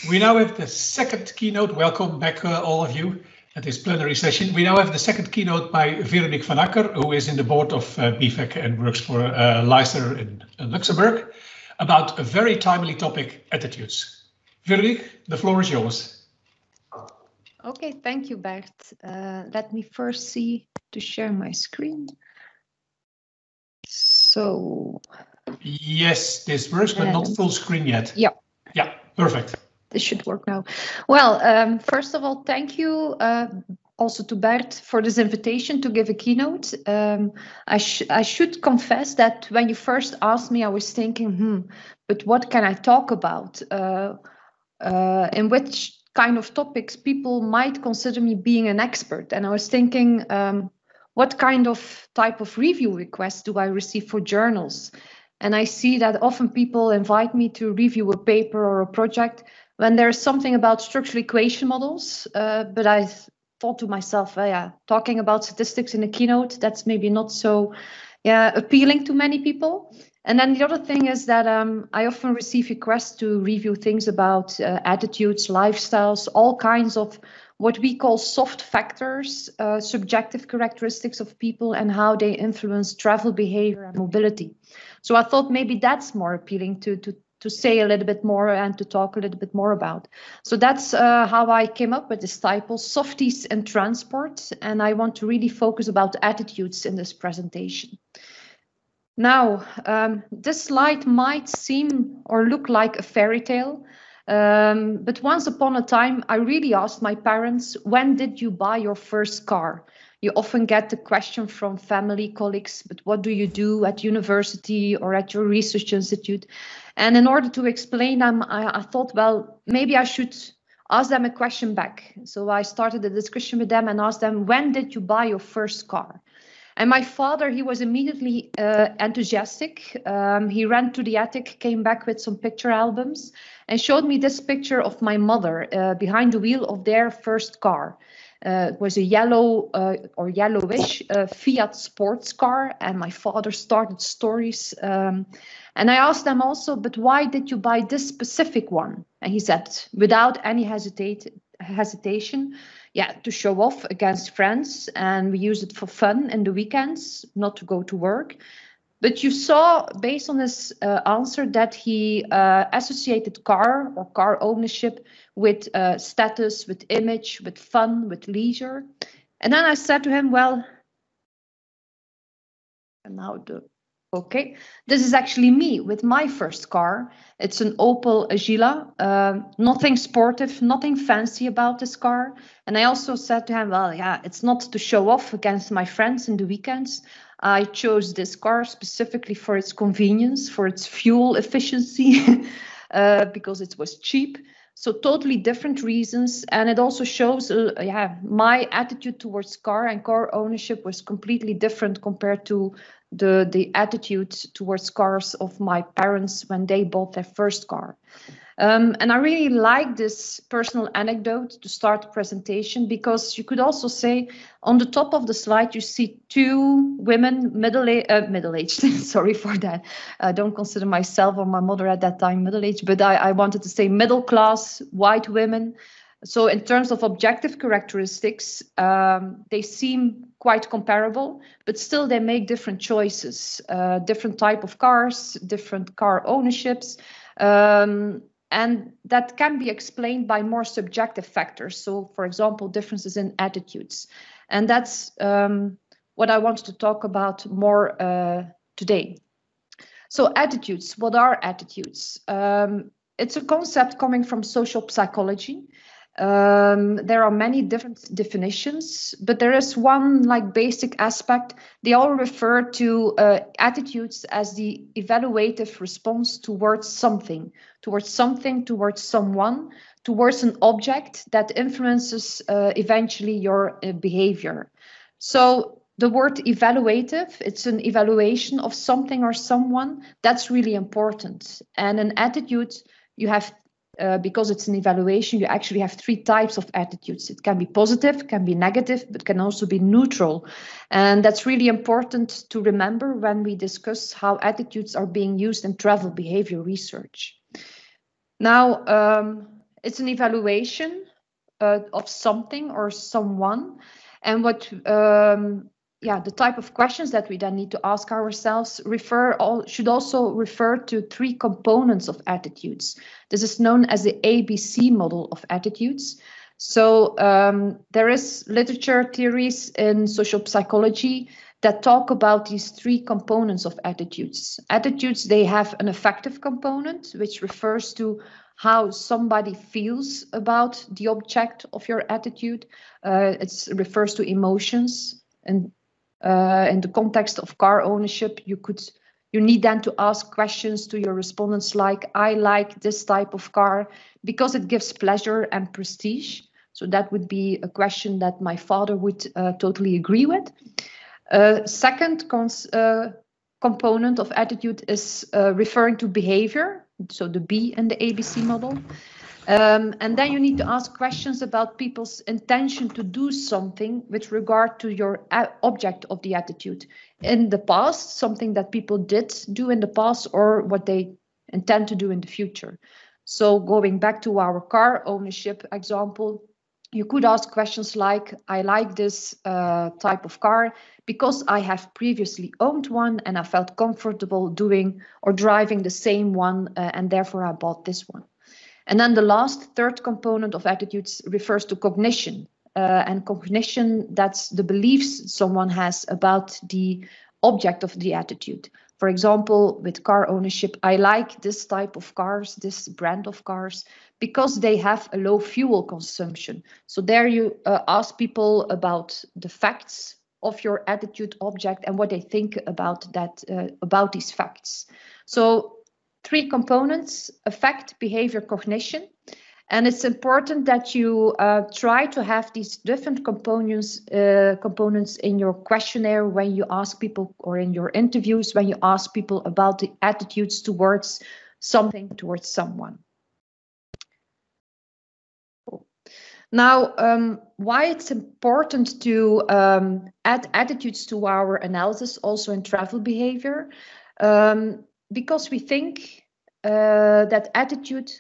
We now have the second keynote. Welcome back, all of you, at this plenary session. We now have the second keynote by Veronique van Acker, who is in the board of BIVEC and works for LISER in Luxembourg, about a very timely topic, attitudes. Veronique, the floor is yours. Okay, thank you, Bert. Let me first see to share my screen. So. Yes, this works, but not full screen yet. Yeah. Yeah, perfect. This should work now. Well, first of all, thank you also to Bert for this invitation to give a keynote. I should confess that when you first asked me, I was thinking, but what can I talk about? In which kind of topics people might consider me being an expert? And I was thinking, what kind of type of review requests do I receive for journals? And I see that often people invite me to review a paper or a project when there's something about structural equation models, but I thought to myself, talking about statistics in a keynote, that's maybe not so appealing to many people. And then the other thing is that I often receive requests to review things about attitudes, lifestyles, all kinds of what we call soft factors, subjective characteristics of people and how they influence travel behavior and mobility. So I thought maybe that's more appealing to say a little bit more and to talk a little bit more about. So that's how I came up with this title, Softies in Transport. And I want to really focus about attitudes in this presentation. Now, this slide might seem or look like a fairy tale, but once upon a time, I really asked my parents, when did you buy your first car? You often get the question from family, colleagues, but what do you do at university or at your research institute? And in order to explain them, I thought, well, maybe I should ask them a question back. So I started a discussion with them and asked them, when did you buy your first car? And my father, he was immediately enthusiastic. He ran to the attic, came back with some picture albums and showed me this picture of my mother behind the wheel of their first car. It was a yellow or yellowish Fiat sports car, and my father started stories. And I asked them also, but why did you buy this specific one? And he said, without any hesitation, to show off against friends, and we use it for fun in the weekends, not to go to work. But you saw, based on his answer, that he associated car or car ownership with status, with image, with fun, with leisure. And then I said to him, well, and now okay, this is actually me with my first car. It's an Opel Agila, nothing sportive, nothing fancy about this car. And I also said to him, well, it's not to show off against my friends in the weekends. I chose this car specifically for its convenience, for its fuel efficiency, because it was cheap. So totally different reasons. And it also shows, my attitude towards car and car ownership was completely different compared to the attitude towards cars of my parents when they bought their first car. And I really like this personal anecdote to start the presentation, because you could also say on the top of the slide, you see two women, middle-aged, sorry for that. I don't consider myself or my mother at that time middle-aged, but I wanted to say middle-class white women. So in terms of objective characteristics, they seem quite comparable, but still they make different choices, different type of cars, different car ownerships. And that can be explained by more subjective factors. So, for example, differences in attitudes. And that's what I want to talk about more today. So attitudes, what are attitudes? It's a concept coming from social psychology. There are many different definitions, but there is one basic aspect. They all refer to attitudes as the evaluative response towards something, towards someone, towards an object that influences eventually your behavior. So the word evaluative, it's an evaluation of something or someone. That's really important. And an attitude, you have because it's an evaluation, you actually have three types of attitudes. It can be positive, can be negative, but can also be neutral. And that's really important to remember when we discuss how attitudes are being used in travel behavior research. Now, It's an evaluation of something or someone, and the type of questions that we then need to ask ourselves should also refer to three components of attitudes. This is known as the ABC model of attitudes. So there is literature theories in social psychology that talk about these three components of attitudes. Attitudes, they have an affective component, which refers to how somebody feels about the object of your attitude. It refers to emotions. And in the context of car ownership, you need then to ask questions to your respondents like, I like this type of car because it gives pleasure and prestige. So that would be a question that my father would totally agree with. Second component of attitude is referring to behavior, so the B in the ABC model. And then you need to ask questions about people's intention to do something with regard to your object of the attitude. In the past, something that people did do in the past or what they intend to do in the future. So going back to our car ownership example, you could ask questions like, I like this type of car because I have previously owned one and I felt comfortable doing or driving the same one, and therefore I bought this one. And then the third component of attitudes refers to cognition. And cognition, that's the beliefs someone has about the object of the attitude. For example, with car ownership, I like this type of cars, this brand of cars, because they have a low fuel consumption. So there you ask people about the facts of your attitude object and what they think about that, about these facts. So three components: affect, behavior, cognition. And it's important that you try to have these different components in your questionnaire when you ask people, or in your interviews when you ask people about the attitudes towards something, towards someone. Now, why it's important to add attitudes to our analysis also in travel behavior, because we think that attitude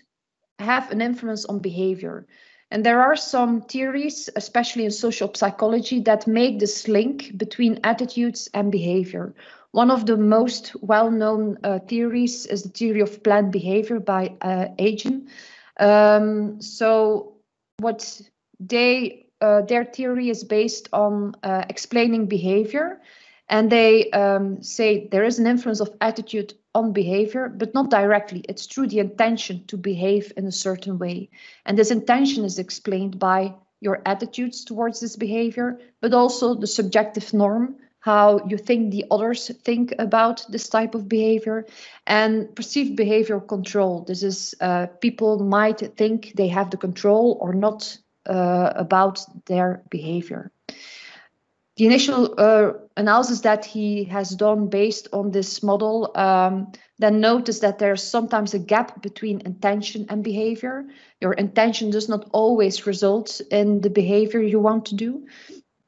have an influence on behavior. And there are some theories, especially in social psychology, that make this link between attitudes and behavior. One of the most well-known theories is the theory of planned behavior by Acker. So what their theory is based on explaining behavior. And they say there is an influence of attitude on behavior, but not directly. It's through the intention to behave in a certain way. And this intention is explained by your attitudes towards this behavior, but also the subjective norm, how you think the others think about this type of behavior, and perceived behavioral control. This is people might think they have the control or not about their behavior. The initial analysis that he has done based on this model then noticed that there's sometimes a gap between intention and behavior. Your intention does not always result in the behavior you want to do.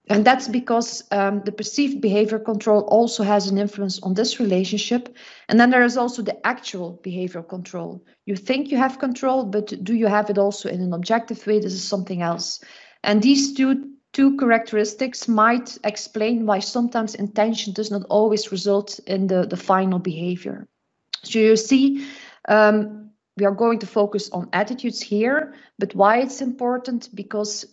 And that's because the perceived behavior control also has an influence on this relationship. And then there is also the actual behavioral control. You think you have control, but do you have it also in an objective way? This is something else. And these two characteristics might explain why sometimes intention does not always result in the final behavior. So you see, we are going to focus on attitudes here, but why it's important? Because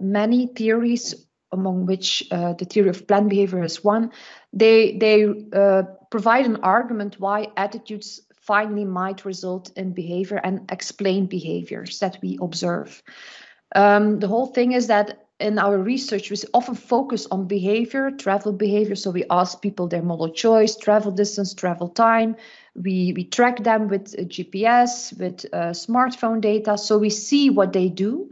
many theories, among which the theory of planned behavior is one, they provide an argument why attitudes finally might result in behavior and explain behaviors that we observe. The whole thing is that in our research, we often focus on behavior, travel behavior. So we ask people their modal choice, travel distance, travel time. We track them with GPS, with smartphone data. So we see what they do,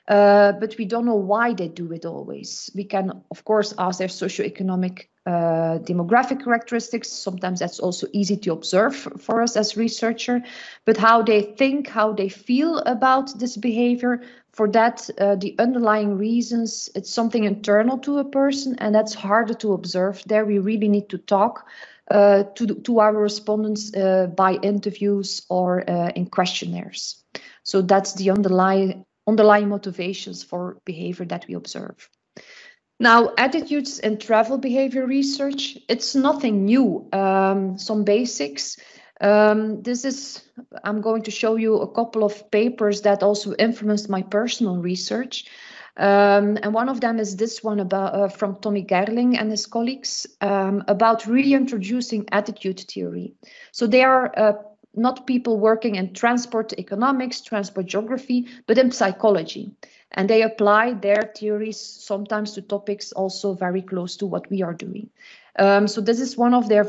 but we don't know why they do it always. We can, of course, ask their socioeconomic demographic characteristics. Sometimes that's also easy to observe for us as researcher, but how they think, how they feel about this behavior, for that, the underlying reasons, it's something internal to a person, and that's harder to observe. There we really need to talk to our respondents by interviews or in questionnaires. So that's the underlying motivations for behavior that we observe. Now, attitudes in travel behavior research, it's nothing new. Some basics. I'm going to show you a couple of papers that also influenced my personal research. And one of them is this one about from Tommy Gerling and his colleagues about reintroducing attitude theory. So they are not people working in transport economics, transport geography, but in psychology. And they apply their theories sometimes to topics also very close to what we are doing. So this is one of their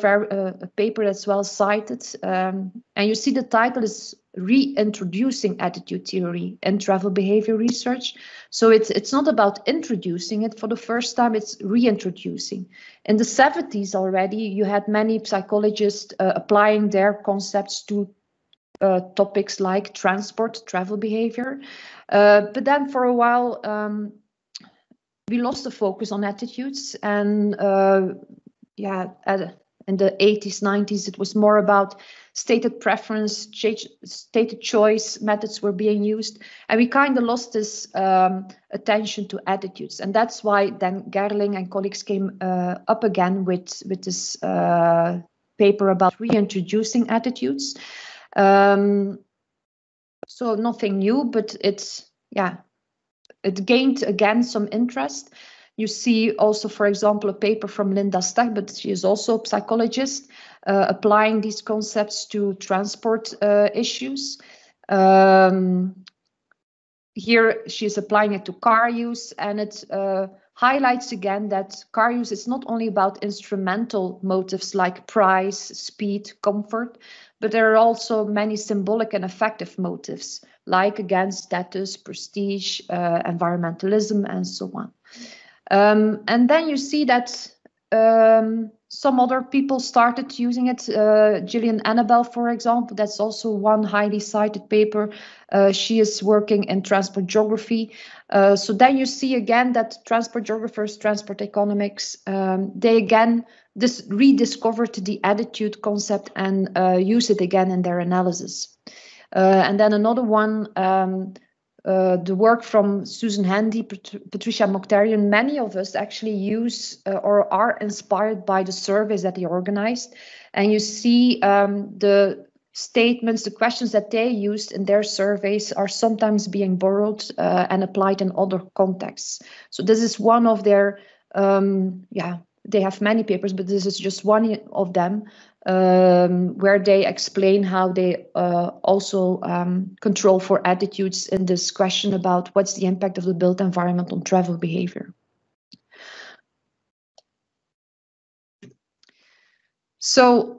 paper that's well cited. And you see the title is Reintroducing Attitude Theory in Travel Behavior Research. So it's not about introducing it for the first time, it's reintroducing. In the 70s already, you had many psychologists applying their concepts to topics like transport, travel behavior. But then for a while, we lost the focus on attitudes. And in the 80s, 90s, it was more about stated preference, stated choice methods were being used. And we kind of lost this attention to attitudes. And that's why then Gerling and colleagues came up again with this paper about reintroducing attitudes. So nothing new, but it gained again some interest. You see also, for example, a paper from Linda Stach, but she is also a psychologist, applying these concepts to transport issues. Here she is applying it to car use, and it highlights again that car use is not only about instrumental motives like price, speed, comfort, but there are also many symbolic and affective motives, like again, status, prestige, environmentalism, and so on. And then you see that some other people started using it. Gillian Annabelle, for example, that's also one highly cited paper. She is working in transport geography. So then you see again that transport geographers, transport economics, they again rediscovered the attitude concept and use it again in their analysis. And then another one, the work from Susan Handy, Patricia Mokhtarian, many of us actually use or are inspired by the surveys that they organized. And you see the statements, the questions that they used in their surveys are sometimes being borrowed and applied in other contexts. So this is one of their, they have many papers, but this is just one of them where they explain how they also control for attitudes in this question about what's the impact of the built environment on travel behavior. So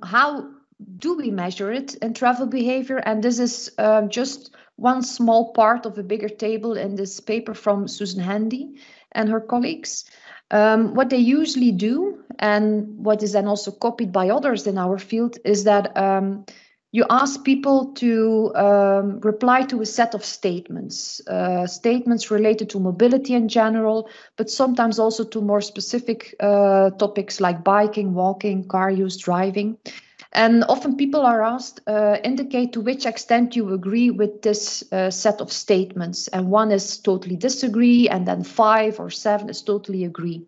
how do we measure it in travel behavior? And this is just one small part of a bigger table in this paper from Susan Handy and her colleagues. What they usually do, and what is then also copied by others in our field, is that you ask people to reply to a set of statements, statements related to mobility in general, but sometimes also to more specific topics like biking, walking, car use, driving. And often people are asked, indicate to which extent you agree with this set of statements. And one is totally disagree, and then 5 or 7 is totally agree.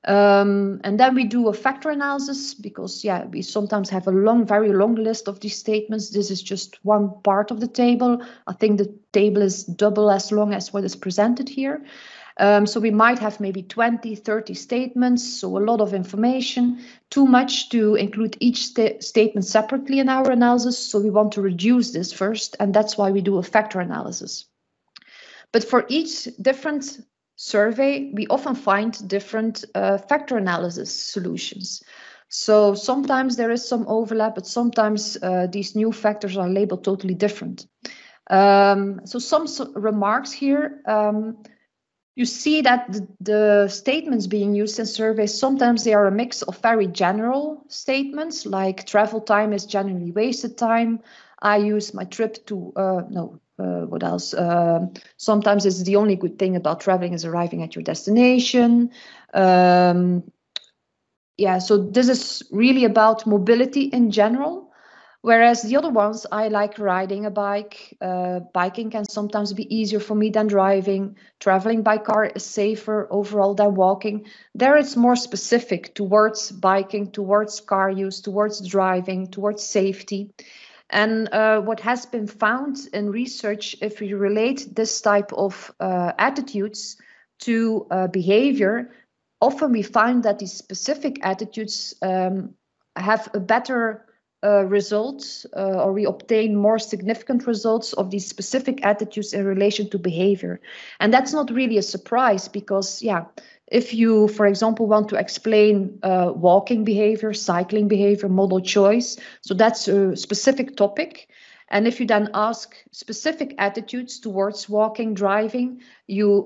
And then we do a factor analysis because, we sometimes have a very long list of these statements. This is just one part of the table. I think the table is double as long as what is presented here. So we might have maybe 20, 30 statements, so a lot of information, too much to include each statement separately in our analysis. So we want to reduce this first, and that's why we do a factor analysis. But for each different survey, we often find different factor analysis solutions. So sometimes there is some overlap, but sometimes these new factors are labeled totally different. So some remarks here. You see that the statements being used in surveys, sometimes they are a mix of very general statements, like travel time is generally wasted time. I use my trip to, what else? Sometimes it's the only good thing about traveling is arriving at your destination. So this is really about mobility in general. Whereas the other ones, I like riding a bike. Biking can sometimes be easier for me than driving. Traveling by car is safer overall than walking. There it's more specific towards biking, towards car use, towards driving, towards safety. And what has been found in research, if we relate this type of attitudes to behavior, often we find that these specific attitudes have a better results, or we obtain more significant results of these specific attitudes in relation to behavior. And that's not really a surprise because, yeah, if you, for example, want to explain walking behavior, cycling behavior, modal choice, so that's a specific topic. And if you then ask specific attitudes towards walking, driving,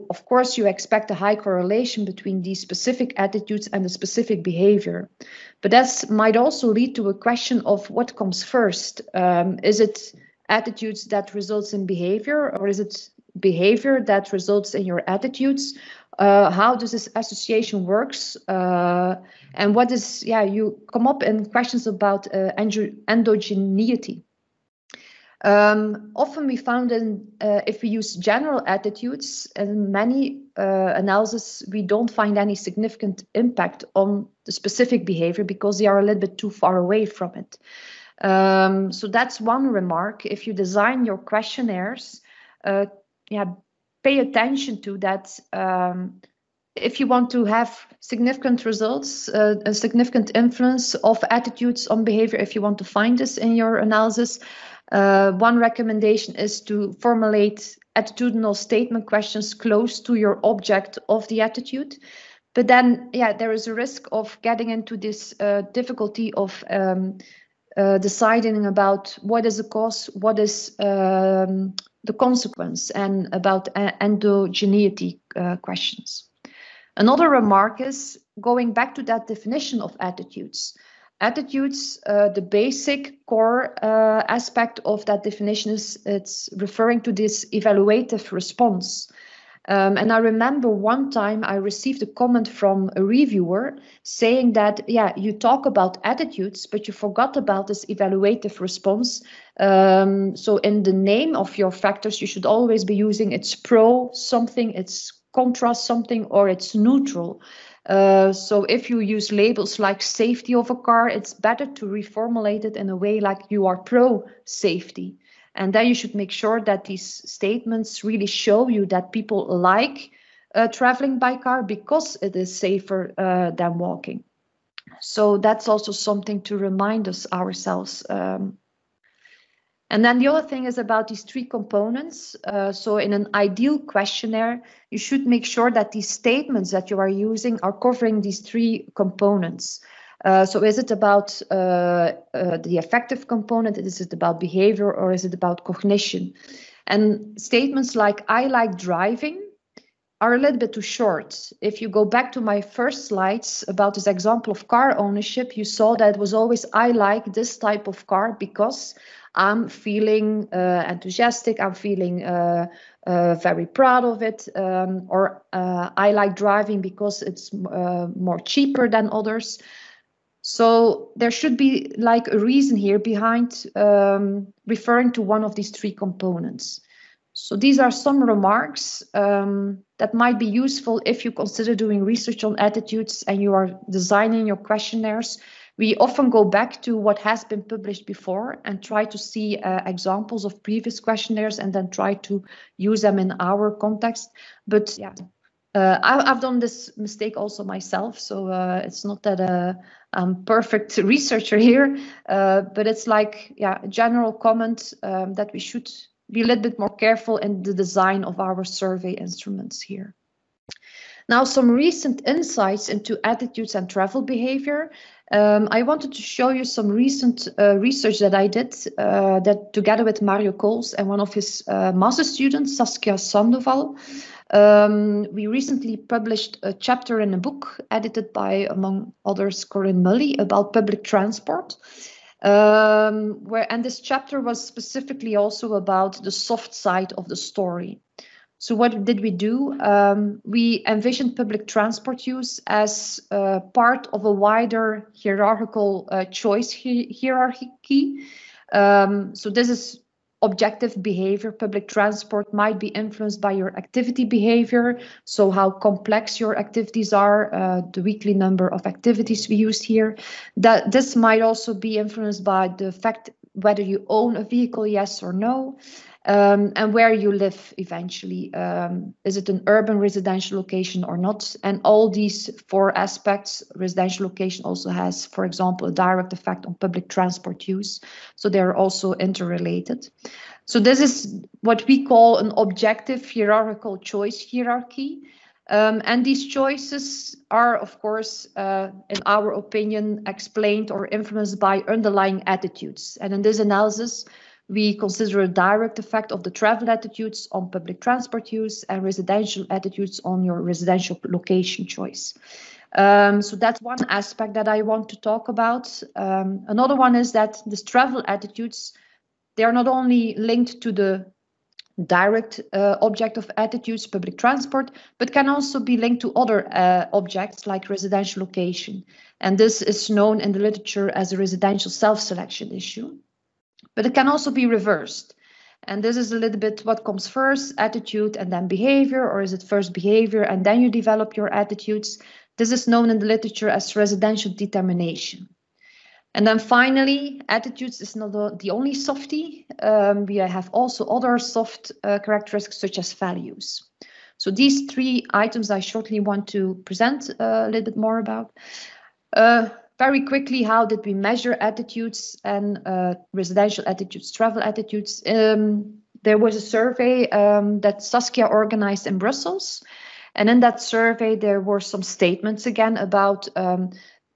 of course, you expect a high correlation between these specific attitudes and the specific behavior. But that might also lead to a question of what comes first. Is it attitudes that results in behavior, or is it behavior that results in your attitudes? How does this association works? And what is, you come up in questions about endogeneity. Often we found if we use general attitudes in many analysis, we don't find any significant impact on the specific behavior because they are a little bit too far away from it. So that's one remark. If you design your questionnaires, pay attention to that. If you want to have significant results, a significant influence of attitudes on behavior, if you want to find this in your analysis, one recommendation is to formulate attitudinal statement questions close to your object of the attitude. But then, there is a risk of getting into this difficulty of deciding about what is the cause, what is the consequence, and about endogeneity questions. Another remark is going back to that definition of attitudes. Attitudes, the basic core aspect of that definition is it's referring to this evaluative response. And I remember one time I received a comment from a reviewer saying that, you talk about attitudes, but you forgot about this evaluative response. So in the name of your factors, you should always be using it's pro something, it's contrast something, or it's neutral. So if you use labels like safety of a car, it's better to reformulate it in a way like you are pro safety. And then you should make sure that these statements really show you that people like traveling by car because it is safer than walking. So that's also something to remind us ourselves. And then the other thing is about these three components. So in an ideal questionnaire, you should make sure that these statements that you are using are covering these three components. So is it about the affective component? Is it about behavior, or is it about cognition? And statements like I like driving are a little bit too short. If you go back to my first slides about this example of car ownership, you saw that it was always I like this type of car because I'm feeling enthusiastic, I'm feeling very proud of it, or I like driving because it's more cheaper than others. So there should be like a reason here behind referring to one of these three components. So these are some remarks that might be useful if you consider doing research on attitudes and you are designing your questionnaires. We often go back to what has been published before and try to see examples of previous questionnaires and then try to use them in our context. But I've done this mistake also myself, so it's not that I'm a perfect researcher here, but it's like a general comment that we should be a little bit more careful in the design of our survey instruments here. Now, some recent insights into attitudes and travel behavior. I wanted to show you some recent research that I did that together with Mario Coles and one of his master students, Saskia Sandoval. We recently published a chapter in a book edited by, among others, Corinne Mully about public transport. And this chapter was specifically also about the soft side of the story. So what did we do? We envisioned public transport use as part of a wider hierarchical choice hierarchy. So this is objective behavior. Public transport might be influenced by your activity behavior, so how complex your activities are, the weekly number of activities we used here. That this might also be influenced by the fact whether you own a vehicle, yes or no, and where you live eventually. Is it an urban residential location or not? And all these 4 aspects, residential location also has, for example, a direct effect on public transport use. So they're also interrelated. So this is what we call an objective hierarchical choice hierarchy. And these choices are, of course, in our opinion, explained or influenced by underlying attitudes. And in this analysis, we consider a direct effect of the travel attitudes on public transport use and residential attitudes on your residential location choice. So that's one aspect that I want to talk about. Another one is that these travel attitudes, they are not only linked to the direct object of attitudes, public transport, but can also be linked to other objects like residential location. And this is known in the literature as a residential self-selection issue. But it can also be reversed. And this is a little bit what comes first, attitude and then behavior, or is it first behavior and then you develop your attitudes? This is known in the literature as residential determination. And then finally, attitudes is not the only softie. We have also other soft characteristics such as values. So these 3 items I shortly want to present a little bit more about. Very quickly, how did we measure attitudes and residential attitudes, travel attitudes? There was a survey that Saskia organized in Brussels. And in that survey, there were some statements again about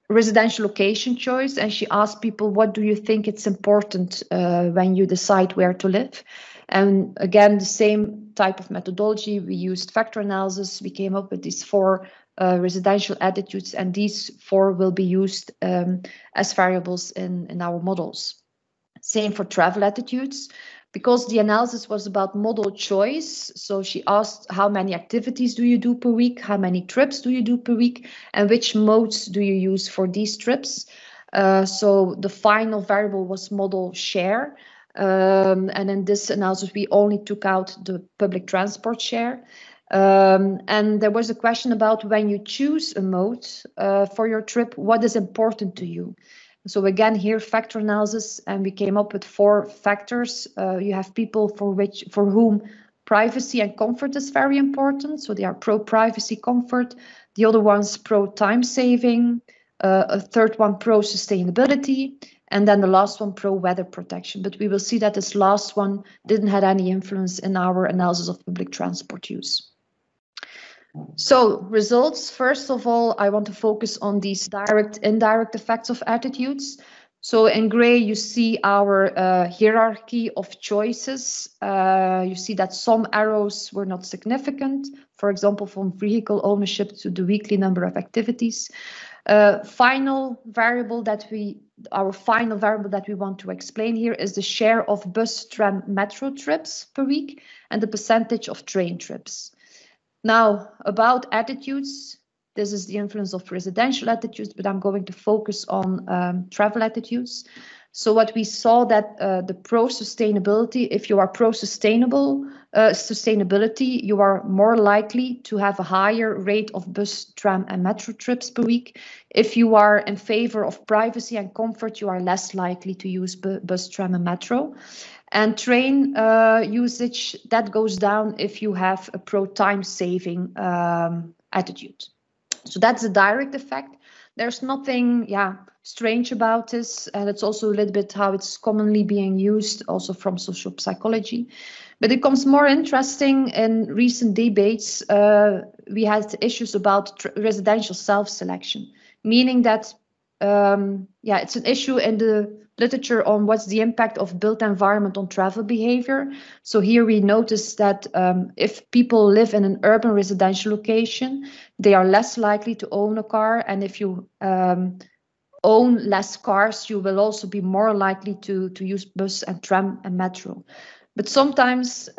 residential location choice. And she asked people, what do you think it's important when you decide where to live? And again, the same type of methodology. We used factor analysis. We came up with these 4 residential attitudes, and these 4 will be used as variables in our models. Same for travel attitudes, because the analysis was about model choice. So she asked, how many activities do you do per week? How many trips do you do per week? And which modes do you use for these trips? So the final variable was model share. And in this analysis, we only took out the public transport share. And there was a question about when you choose a mode for your trip, what is important to you? So again, here factor analysis, and we came up with 4 factors. You have people for whom privacy and comfort is very important. So they are pro-privacy comfort. The other one's pro-time saving. A third one pro-sustainability. And then the last one pro-weather protection. But we will see that this last one didn't have any influence in our analysis of public transport use. So results, first of all, I want to focus on these direct, indirect effects of attitudes. So in gray, you see our hierarchy of choices. You see that some arrows were not significant, for example, from vehicle ownership to the weekly number of activities. Final variable that we want to explain here is the share of bus, tram, metro trips per week and the percentage of train trips. Now, about attitudes, this is the influence of residential attitudes, but I'm going to focus on travel attitudes. So what we saw that the pro-sustainability, if you are sustainability, you are more likely to have a higher rate of bus, tram and metro trips per week. If you are in favor of privacy and comfort, you are less likely to use bus, tram and metro. And train usage, that goes down if you have a pro-time saving attitude. So that's a direct effect. There's nothing strange about this, and it's also a little bit how it's commonly being used also from social psychology. But it becomes more interesting in recent debates. We had issues about residential self-selection, meaning that it's an issue in the literature on what's the impact of built environment on travel behavior. So here we notice that if people live in an urban residential location, they are less likely to own a car. And if you own less cars, you will also be more likely to use bus and tram and metro. But sometimes,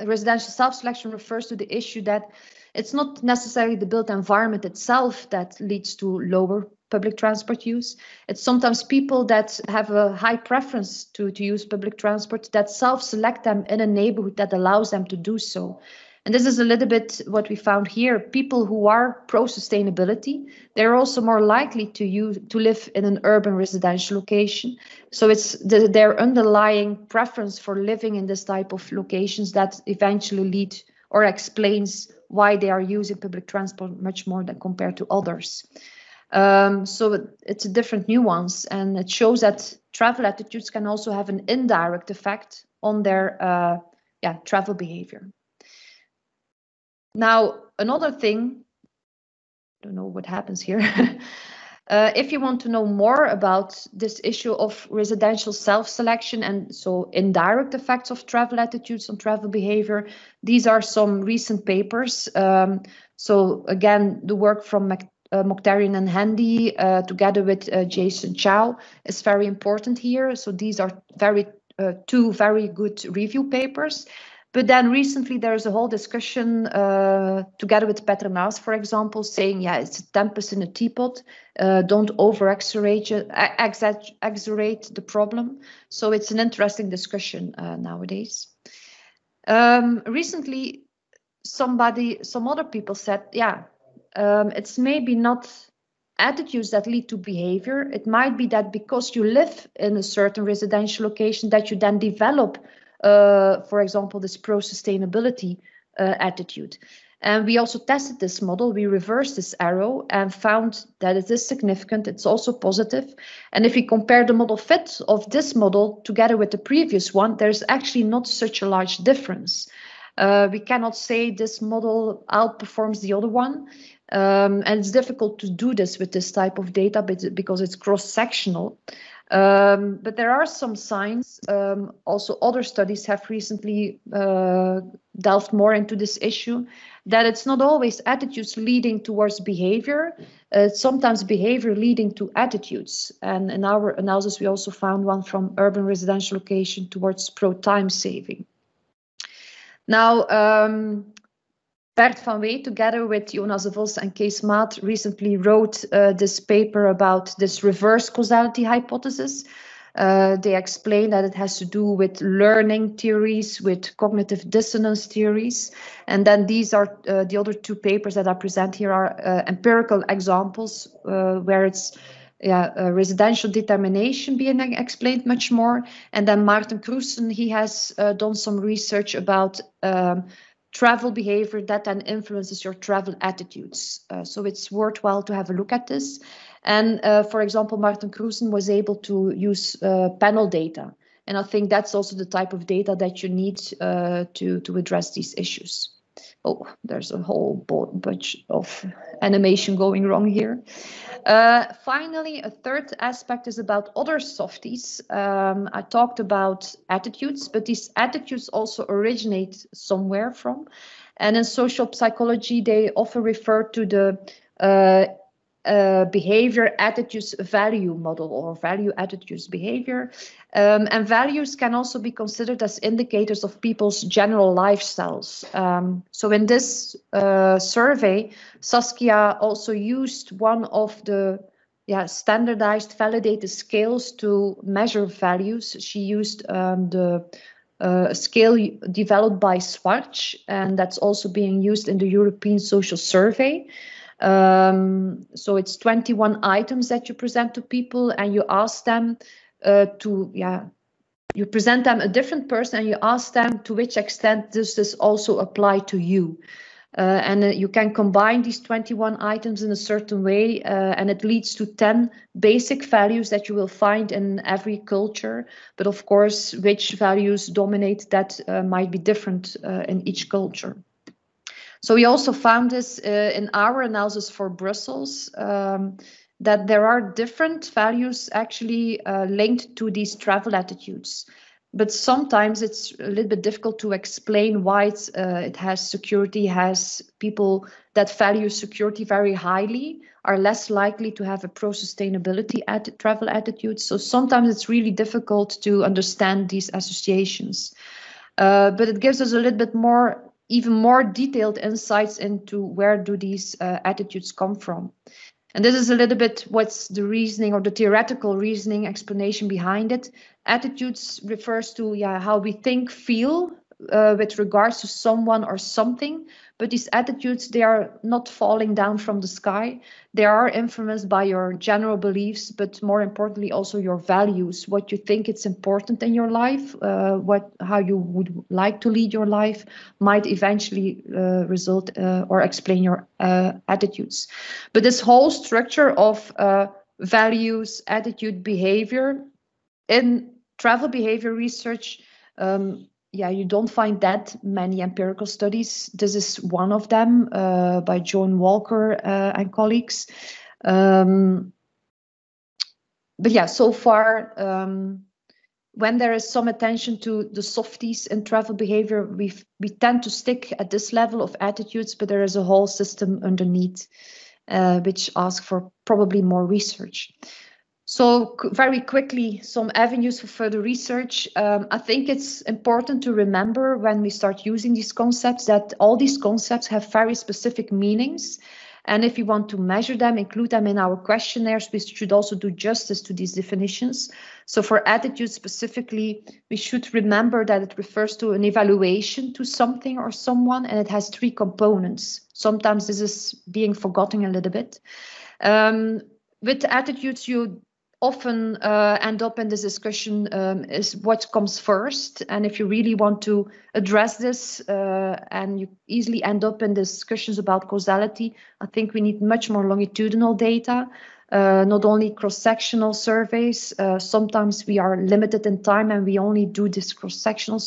residential self-selection refers to the issue that it's not necessarily the built environment itself that leads to lower public transport use. It's sometimes people that have a high preference to use public transport that self-select them in a neighborhood that allows them to do so. And this is a little bit what we found here. People who are pro-sustainability, they're also more likely to live in an urban residential location. So it's their underlying preference for living in this type of locations that eventually lead or explains why they are using public transport much more than compared to others. So it's a different nuance, and it shows that travel attitudes can also have an indirect effect on their travel behavior. Now, another thing, I don't know what happens here. If you want to know more about this issue of residential self-selection and so indirect effects of travel attitudes on travel behavior, these are some recent papers. So again, the work from Mokhtarian and Handy together with Jason Chow is very important here. So these are two very good review papers. But then recently there's a whole discussion together with Petter Naas, for example, saying, it's a tempest in a teapot. Don't over-exaggerate the problem. So it's an interesting discussion nowadays. Recently, some other people said, it's maybe not attitudes that lead to behavior. It might be that because you live in a certain residential location that you then develop for example, this pro-sustainability attitude. And we also tested this model. We reversed this arrow and found that it is significant. It's also positive. And if we compare the model fit of this model together with the previous one, there's actually not such a large difference. We cannot say this model outperforms the other one. And it's difficult to do this with this type of data because it's cross-sectional. But there are some signs. Also, other studies have recently delved more into this issue, that it's not always attitudes leading towards behavior. It's sometimes behavior leading to attitudes. And in our analysis, we also found one from urban residential location towards pro-time saving. Now, Bert van Wee, together with Jonas de Vos and Kees Maat, recently wrote this paper about this reverse causality hypothesis. They explain that it has to do with learning theories, with cognitive dissonance theories. And then these are the other two papers that I present here are empirical examples where it's residential determination being explained much more. And then Maarten Kroesen, he has done some research about travel behavior that then influences your travel attitudes. So it's worthwhile to have a look at this. And for example, Maarten Kroesen was able to use panel data. And I think that's also the type of data that you need to address these issues. Oh, there's a whole bunch of animation going wrong here. Finally, a third aspect is about other softies. I talked about attitudes, but these attitudes also originate somewhere from. And in social psychology, they often refer to the behavior attitudes value model or value attitudes behavior. And values can also be considered as indicators of people's general lifestyles. So in this survey, Saskia also used one of the standardized validated scales to measure values. She used the scale developed by Schwarz, and that's also being used in the European Social Survey. So it's 21 items that you present to people, and you ask them you present them a different person and you ask them to which extent does this also apply to you. And you can combine these 21 items in a certain way, and it leads to 10 basic values that you will find in every culture. But of course, which values dominate that might be different in each culture. So we also found this in our analysis for Brussels, that there are different values actually linked to these travel attitudes. But sometimes it's a little bit difficult to explain why it has security, has people that value security very highly are less likely to have a pro-sustainability travel attitude. So sometimes it's really difficult to understand these associations. but it gives us a little bit more, even more detailed insights into where do these attitudes come from. And this is a little bit what's the reasoning or the theoretical reasoning explanation behind it. Attitudes refers to how we think, feel with regards to someone or something. But these attitudes, they are not falling down from the sky. They are influenced by your general beliefs, but more importantly, also your values, what you think it's important in your life, how you would like to lead your life might eventually result or explain your attitudes. But this whole structure of values, attitude, behavior in travel behavior research, you don't find that many empirical studies. This is one of them by Joan Walker and colleagues. But so far, when there is some attention to the softies in travel behavior, we tend to stick at this level of attitudes, but there is a whole system underneath which asks for probably more research. So very quickly, some avenues for further research. I think it's important to remember when we start using these concepts that all these concepts have very specific meanings. And if we want to measure them, include them in our questionnaires, we should also do justice to these definitions. So for attitude specifically, we should remember that it refers to an evaluation to something or someone, and it has 3 components. Sometimes this is being forgotten a little bit. With attitudes, you often end up in this discussion is what comes first. And if you really want to address this and you easily end up in discussions about causality, I think we need much more longitudinal data, not only cross-sectional surveys. Sometimes we are limited in time and we only do this cross-sectional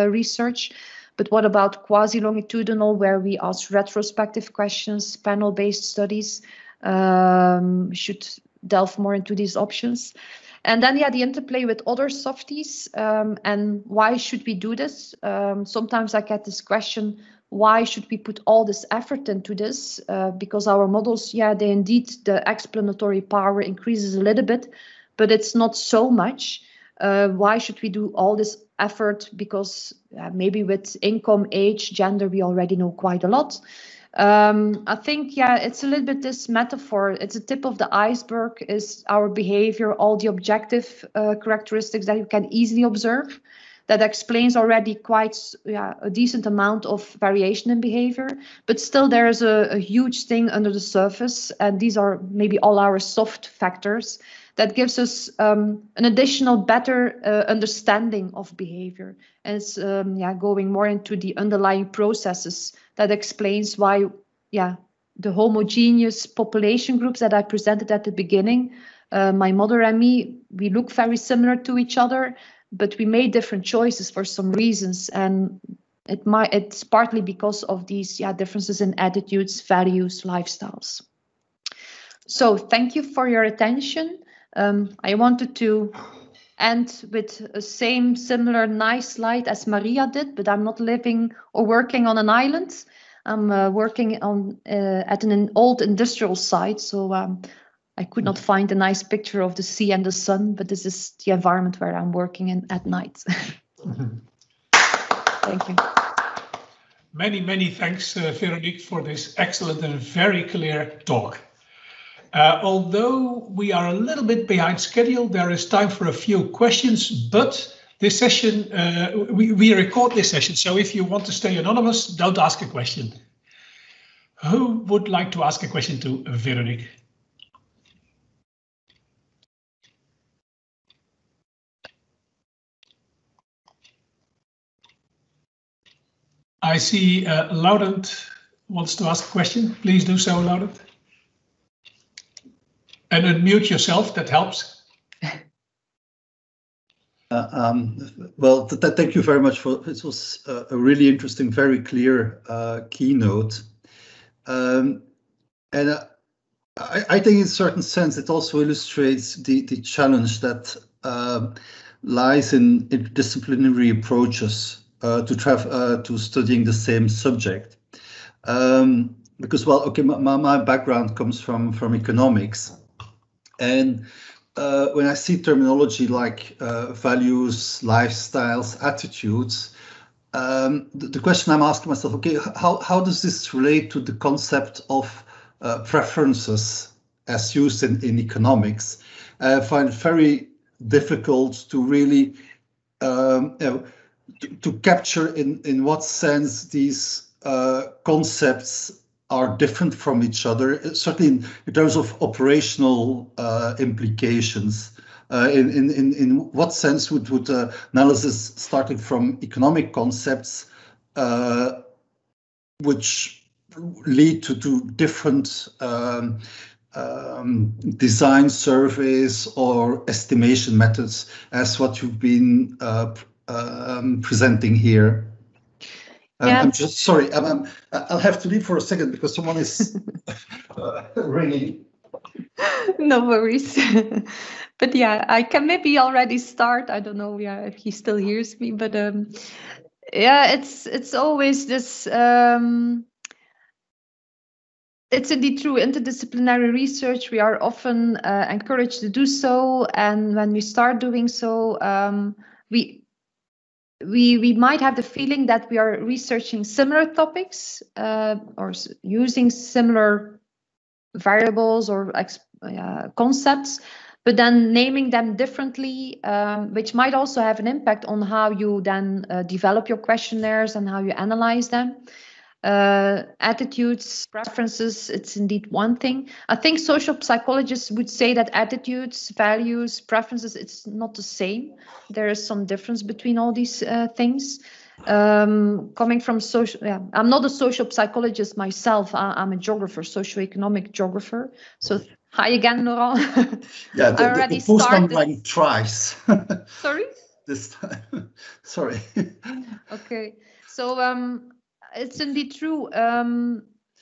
research. But what about quasi-longitudinal, where we ask retrospective questions, panel-based studies? Should delve more into these options. And then, the interplay with other softies, and why should we do this? Sometimes I get this question, why should we put all this effort into this? Because our models, they indeed, the explanatory power increases a little bit, but it's not so much. Why should we do all this effort? Because maybe with income, age, gender, we already know quite a lot. I think, it's a little bit this metaphor. It's a tip of the iceberg is our behavior, all the objective characteristics that you can easily observe. That explains already quite a decent amount of variation in behavior. But still, there is a huge thing under the surface. And these are maybe all our soft factors that gives us an additional better understanding of behavior. And it's going more into the underlying processes that explains why the homogeneous population groups that I presented at the beginning, my mother and me, we look very similar to each other, but we made different choices for some reasons. And it's partly because of these differences in attitudes, values, lifestyles. So thank you for your attention. I wanted to end with a similar nice slide as Maria did, but I'm not living or working on an island. I'm working on at an old industrial site, so I could not find a nice picture of the sea and the sun, but this is the environment where I'm working in at night. Thank you. Many thanks, Veronique, for this excellent and very clear talk. Although we are a little bit behind schedule, there is time for a few questions, but this session, we record this session, so if you want to stay anonymous, don't ask a question. Who would like to ask a question to Veronique? I see Laurent wants to ask a question. Please do so, Laurent. And unmute yourself, that helps. Well, thank you very much for it. Was a really interesting, very clear keynote. And I think in a certain sense, it also illustrates the challenge that lies in interdisciplinary approaches to studying the same subject. Because, well, okay, my background comes from economics. And when I see terminology like values, lifestyles, attitudes, the question I'm asking myself, okay, how does this relate to the concept of preferences as used in economics? I find it very difficult to really to capture in what sense these concepts are different from each other, certainly in terms of operational implications. In what sense would analysis starting from economic concepts which lead to different design surveys or estimation methods as what you've been presenting here? Yeah. I'm just sorry. I'll have to leave for a second because someone is ringing. No worries. But yeah, I can maybe already start. I don't know if he still hears me, but yeah, it's always this. It's indeed true. Interdisciplinary research, we are often encouraged to do so, and when we start doing so, we might have the feeling that we are researching similar topics or using similar variables or concepts, but then naming them differently, which might also have an impact on how you then develop your questionnaires and how you analyze them. Attitudes, preferences, it's indeed one thing. I think social psychologists would say that attitudes, values, preferences, it's not the same. There is some difference between all these things. Coming from social, I'm not a social psychologist myself. I'm a geographer, socioeconomic geographer. So hi again, Laurent. Yeah, I already the post started. like twice. Sorry? This time. Sorry. Okay. So it's indeed true.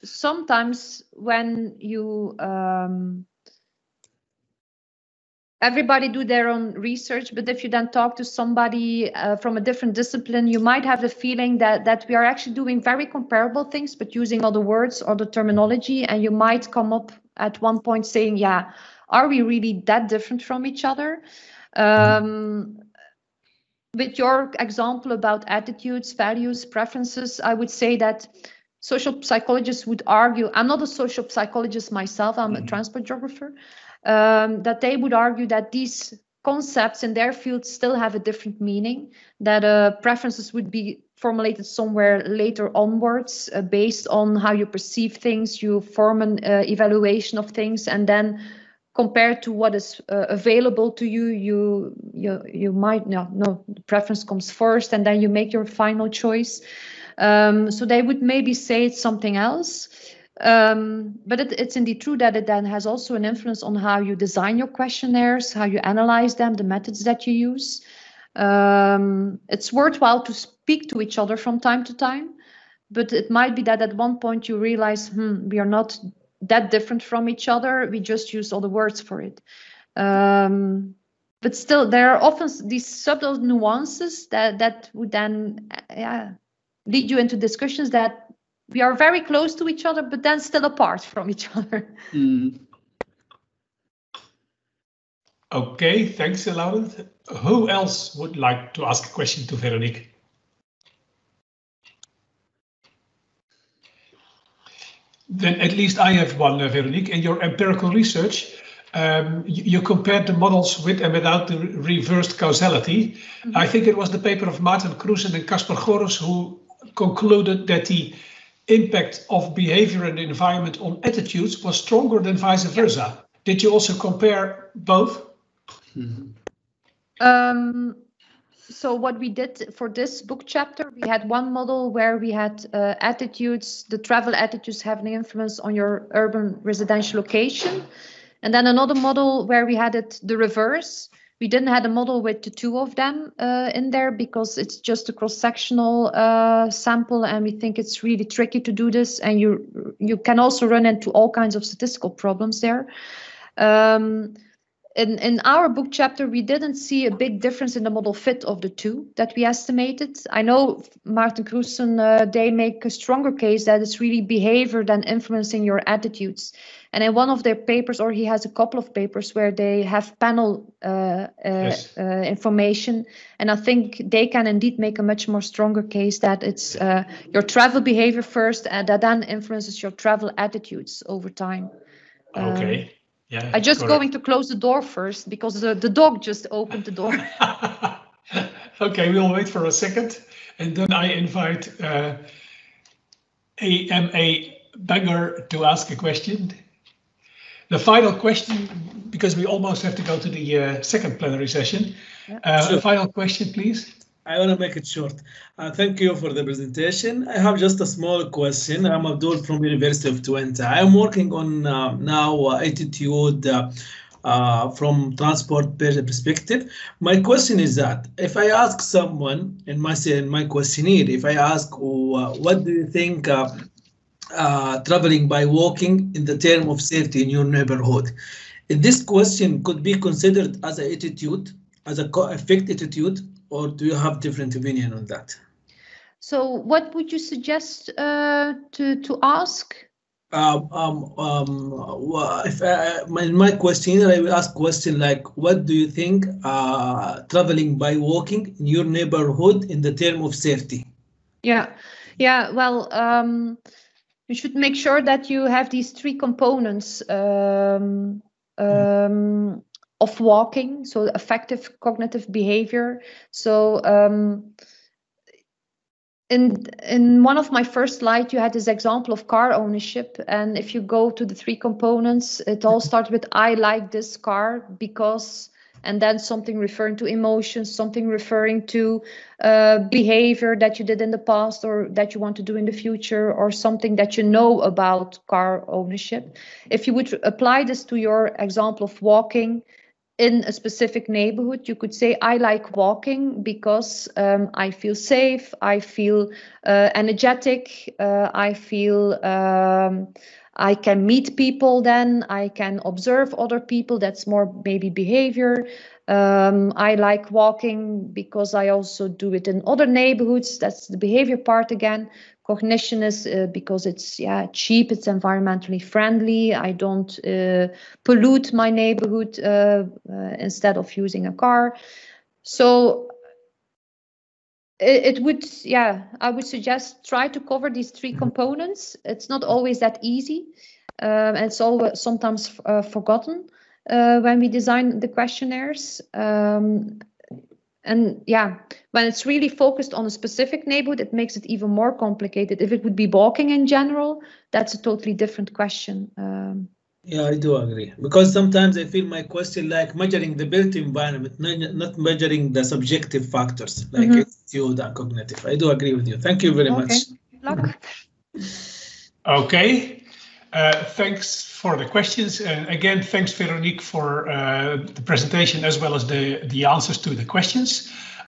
Sometimes when you everybody do their own research, but if you then talk to somebody from a different discipline, you might have the feeling that we are actually doing very comparable things, but using other words or the terminology, and you might come up at one point saying, yeah, are we really that different from each other? With your example about attitudes, values, preferences, I would say that social psychologists would argue, I'm not a social psychologist myself, I'm a transport geographer, that they would argue that these concepts in their field still have a different meaning, that preferences would be formulated somewhere later onwards based on how you perceive things, you form an evaluation of things, and then compared to what is available to you, you might no, the preference comes first, and then you make your final choice. So they would maybe say it's something else, but it's indeed true that it then has also an influence on how you design your questionnaires, how you analyze them, the methods that you use. It's worthwhile to speak to each other from time to time, but it might be that at one point you realize, we are not that different from each other, we just use all the words for it. But still, there are often these subtle nuances that would then lead you into discussions that we are very close to each other, but then still apart from each other. Okay, thanks, Laurent. Who else would like to ask a question to Veronique? Then at least I have one, Veronique. In your empirical research, you compared the models with and without the reversed causality. I think it was the paper of Maarten Kroesen and Casper Goris who concluded that the impact of behavior and environment on attitudes was stronger than vice versa. Did you also compare both? So what we did for this book chapter, we had one model where we had attitudes, the travel attitudes having an influence on your urban residential location. And then another model where we had it the reverse. We didn't have a model with the two of them in there because it's just a cross-sectional sample, and we think it's really tricky to do this. And you can also run into all kinds of statistical problems there. in our book chapter, we didn't see a big difference in the model fit of the two that we estimated. I know Martin Krusen, they make a stronger case that it's really behavior than influencing your attitudes. And in one of their papers, or he has a couple of papers where they have panel information. And I think they can indeed make a much more stronger case that it's your travel behavior first and that then influences your travel attitudes over time. Okay. Yeah, I'm just going to close the door first because the dog just opened the door. Okay, we'll wait for a second. And then I invite AMA Banger to ask a question. The final question, because we almost have to go to the second plenary session. Sure. Final question, please. I want to make it short. Thank you for the presentation. I have just a small question. I'm Abdul from University of Twente. I'm working on now attitude from transport perspective. My question is that if I ask someone in my questionnaire, if I ask what do you think traveling by walking in the term of safety in your neighborhood, this question could be considered as an attitude, as a affect attitude, or do you have different opinion on that? So what would you suggest to ask? If my questionnaire, I will ask question like, what do you think traveling by walking in your neighborhood in the term of safety? Yeah. Well, you should make sure that you have these three components of walking, so effective cognitive behavior. So in one of my first slides, you had this example of car ownership. And if you go to the three components, it all starts with I like this car because, and then something referring to emotions, something referring to behavior that you did in the past or that you want to do in the future, or something that you know about car ownership. If you would apply this to your example of walking in a specific neighborhood, you could say, I like walking because I feel safe, I feel energetic, I feel I can meet people then, I can observe other people, that's more maybe behavior. I like walking because I also do it in other neighborhoods, that's the behavior part again. Cognition is because it's cheap, it's environmentally friendly. I don't pollute my neighborhood instead of using a car. So it would, I would suggest try to cover these three components. It's not always that easy. It's always sometimes forgotten when we design the questionnaires. And when it's really focused on a specific neighborhood, it makes it even more complicated. If it would be walking in general, that's a totally different question. Yeah, I do agree. Because sometimes I feel my question like measuring the built environment, not measuring the subjective factors like attitude and cognitive. I do agree with you. Thank you very much. Good luck. Okay. Thanks for the questions. And again, thanks, Veronique, for the presentation as well as the answers to the questions.